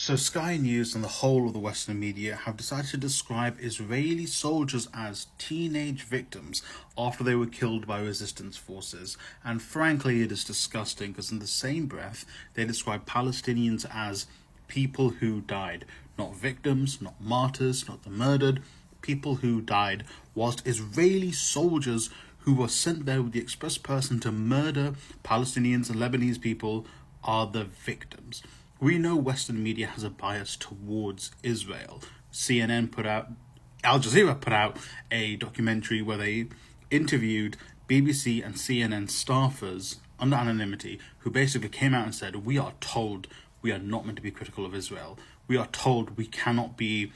So Sky News and the whole of the Western media have decided to describe Israeli soldiers as teenage victims after they were killed by resistance forces. And frankly, it is disgusting because in the same breath, they describe Palestinians as people who died. Not victims, not martyrs, not the murdered, people who died, whilst Israeli soldiers who were sent there with the express person to murder Palestinians and Lebanese people are the victims. We know Western media has a bias towards Israel. Al Jazeera put out a documentary where they interviewed BBC and CNN staffers under anonymity who basically came out and said, we are told we are not meant to be critical of Israel. We are told we cannot be,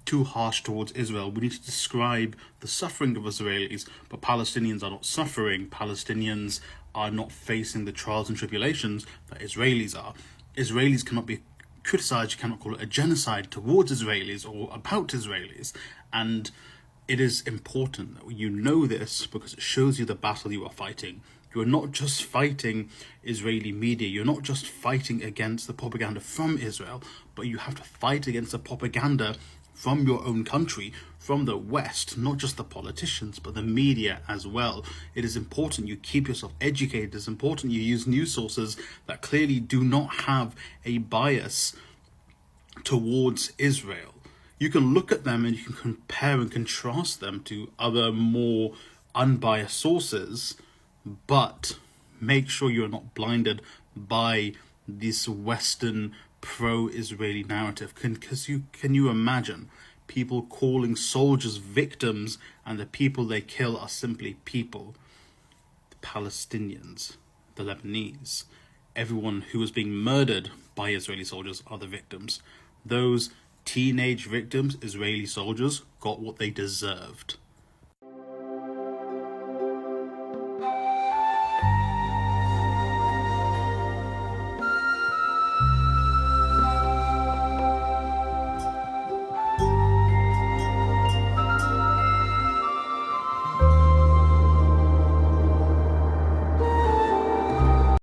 too harsh towards Israel. We need to describe the suffering of Israelis, but Palestinians are not suffering. Palestinians are not facing the trials and tribulations that Israelis are. Israelis cannot be criticized, you cannot call it a genocide towards Israelis or about Israelis. And it is important that you know this because it shows you the battle you are fighting. You are not just fighting Israeli media, you're not just fighting against the propaganda from Israel, but you have to fight against the propaganda from your own country, from the West, not just the politicians, but the media as well. It is important you keep yourself educated. It's important you use news sources that clearly do not have a bias towards Israel. You can look at them and you can compare and contrast them to other more unbiased sources, but make sure you're not blinded by this Western pro-Israeli narrative. Can you imagine people calling soldiers victims and the people they kill are simply people? The Palestinians, the Lebanese, everyone who was being murdered by Israeli soldiers are the victims. Those teenage victims, Israeli soldiers, got what they deserved.